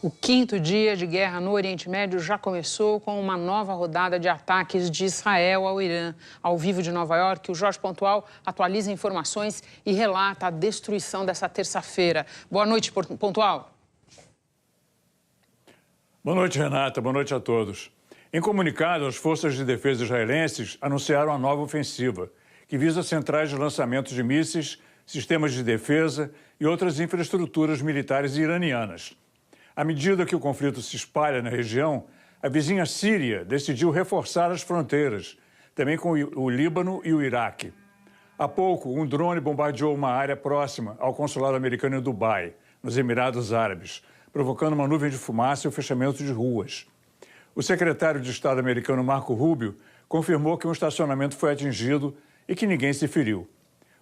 O quinto dia de guerra no Oriente Médio já começou com uma nova rodada de ataques de Israel ao Irã. Ao vivo de Nova York, o Jorge Pontual atualiza informações e relata a destruição dessa terça-feira. Boa noite, Pontual. Boa noite, Renata. Boa noite a todos. Em comunicado, as forças de defesa israelenses anunciaram a nova ofensiva, que visa centrais de lançamento de mísseis, sistemas de defesa e outras infraestruturas militares iranianas. À medida que o conflito se espalha na região, a vizinha Síria decidiu reforçar as fronteiras, também com o Líbano e o Iraque. Há pouco, um drone bombardeou uma área próxima ao consulado americano em Dubai, nos Emirados Árabes, provocando uma nuvem de fumaça e o fechamento de ruas. O secretário de Estado americano Marco Rubio confirmou que um estacionamento foi atingido e que ninguém se feriu.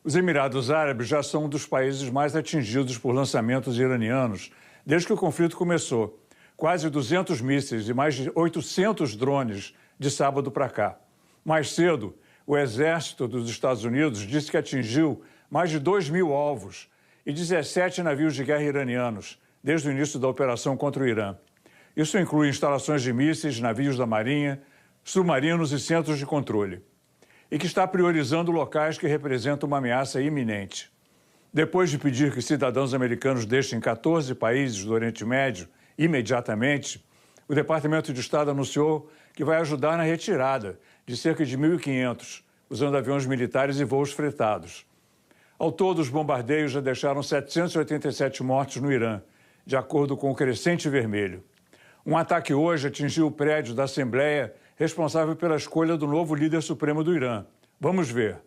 Os Emirados Árabes já são um dos países mais atingidos por lançamentos iranianos desde que o conflito começou. Quase 200 mísseis e mais de 800 drones de sábado para cá. Mais cedo, o exército dos Estados Unidos disse que atingiu mais de 2.000 alvos e 17 navios de guerra iranianos desde o início da operação contra o Irã. Isso inclui instalações de mísseis, navios da Marinha, submarinos e centros de controle. E que está priorizando locais que representam uma ameaça iminente. Depois de pedir que cidadãos americanos deixem 14 países do Oriente Médio imediatamente, o Departamento de Estado anunciou que vai ajudar na retirada de cerca de 1.500, usando aviões militares e voos fretados. Ao todo, os bombardeios já deixaram 787 mortos no Irã, de acordo com o Crescente Vermelho. Um ataque hoje atingiu o prédio da Assembleia responsável pela escolha do novo líder supremo do Irã. Vamos ver.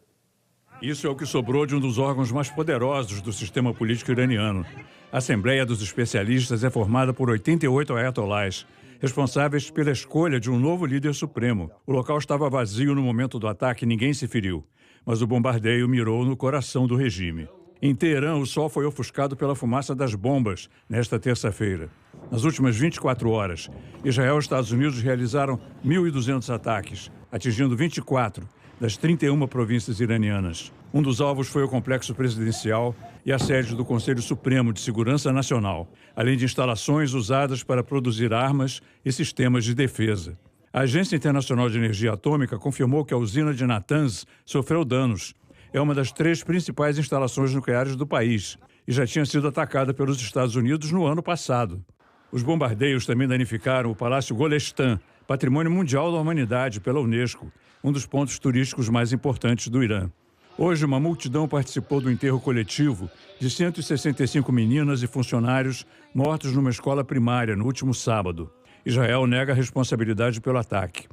Isso é o que sobrou de um dos órgãos mais poderosos do sistema político iraniano. A Assembleia dos Especialistas é formada por 88 ayatolás, responsáveis pela escolha de um novo líder supremo. O local estava vazio no momento do ataque e ninguém se feriu, mas o bombardeio mirou no coração do regime. Em Teherã, o sol foi ofuscado pela fumaça das bombas nesta terça-feira. Nas últimas 24 horas, Israel e Estados Unidos realizaram 1.200 ataques, atingindo 24 das 31 províncias iranianas. Um dos alvos foi o complexo presidencial e a sede do Conselho Supremo de Segurança Nacional, além de instalações usadas para produzir armas e sistemas de defesa. A Agência Internacional de Energia Atômica confirmou que a usina de Natanz sofreu danos. É uma das 3 principais instalações nucleares do país e já tinha sido atacada pelos Estados Unidos no ano passado. Os bombardeios também danificaram o Palácio Golestan, Patrimônio Mundial da Humanidade pela Unesco, um dos pontos turísticos mais importantes do Irã. Hoje, uma multidão participou do enterro coletivo de 165 meninas e funcionários mortos numa escola primária no último sábado. Israel nega a responsabilidade pelo ataque.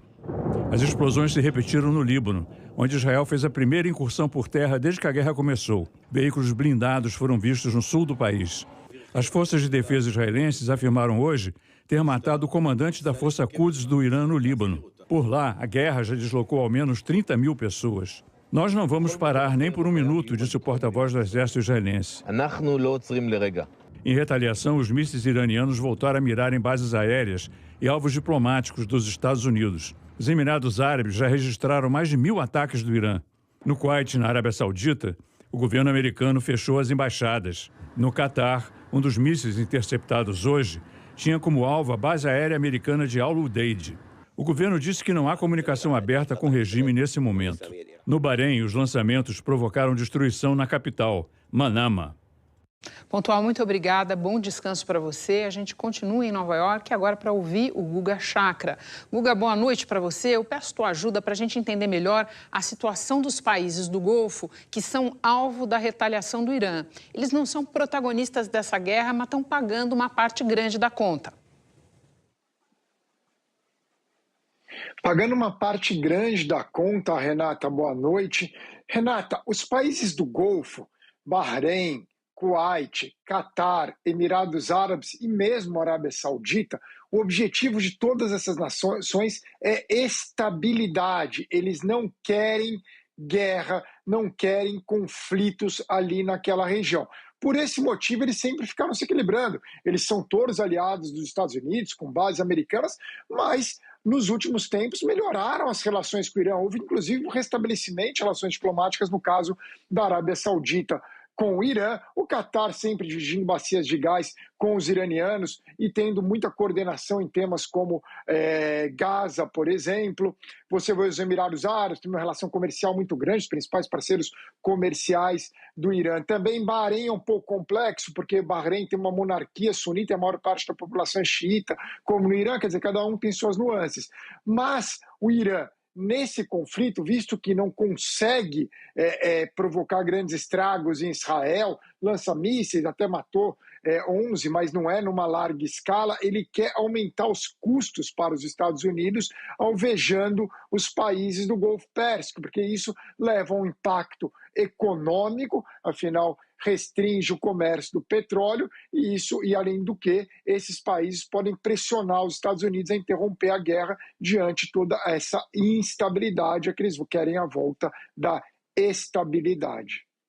As explosões se repetiram no Líbano, onde Israel fez a primeira incursão por terra desde que a guerra começou. Veículos blindados foram vistos no sul do país. As forças de defesa israelenses afirmaram hoje ter matado o comandante da Força Quds do Irã no Líbano. Por lá, a guerra já deslocou ao menos 30.000 pessoas. Nós não vamos parar nem por um minuto, disse o porta-voz do exército israelense. Em retaliação, os mísseis iranianos voltaram a mirar em bases aéreas e alvos diplomáticos dos Estados Unidos. Os Emirados Árabes já registraram mais de 1.000 ataques do Irã. No Kuwait, na Arábia Saudita, o governo americano fechou as embaixadas. No Catar, um dos mísseis interceptados hoje tinha como alvo a base aérea americana de Al-Udeid. O governo disse que não há comunicação aberta com o regime nesse momento. No Bahrein, os lançamentos provocaram destruição na capital, Manama. Pontual, muito obrigada. Bom descanso para você. A gente continua em Nova York agora para ouvir o Guga Chakra. Guga, boa noite para você. Eu peço tua ajuda para a gente entender melhor a situação dos países do Golfo que são alvo da retaliação do Irã. Eles não são protagonistas dessa guerra, mas estão pagando uma parte grande da conta. Pagando uma parte grande da conta, Renata, boa noite. Renata, os países do Golfo, Bahrein, Kuwait, Catar, Emirados Árabes e mesmo Arábia Saudita, o objetivo de todas essas nações é estabilidade. Eles não querem guerra, não querem conflitos ali naquela região. Por esse motivo, eles sempre ficaram se equilibrando. Eles são todos aliados dos Estados Unidos, com bases americanas, mas nos últimos tempos melhoraram as relações com o Irã. Houve, inclusive, um restabelecimento de relações diplomáticas no caso da Arábia Saudita com o Irã, o Catar sempre dividindo bacias de gás com os iranianos e tendo muita coordenação em temas como Gaza, por exemplo. Você vê os Emirados Árabes, tem uma relação comercial muito grande, os principais parceiros comerciais do Irã. Também Bahrein é um pouco complexo, porque Bahrein tem uma monarquia sunita e a maior parte da população é xiita, como no Irã, quer dizer, cada um tem suas nuances. Mas o Irã, nesse conflito, visto que não consegue provocar grandes estragos em Israel, lança mísseis, até matou 11, mas não é numa larga escala, ele quer aumentar os custos para os Estados Unidos, alvejando os países do Golfo Pérsico, porque isso leva a um impacto econômico, afinal restringe o comércio do petróleo e além do que, esses países podem pressionar os Estados Unidos a interromper a guerra diante de toda essa instabilidade, que eles querem a volta da estabilidade.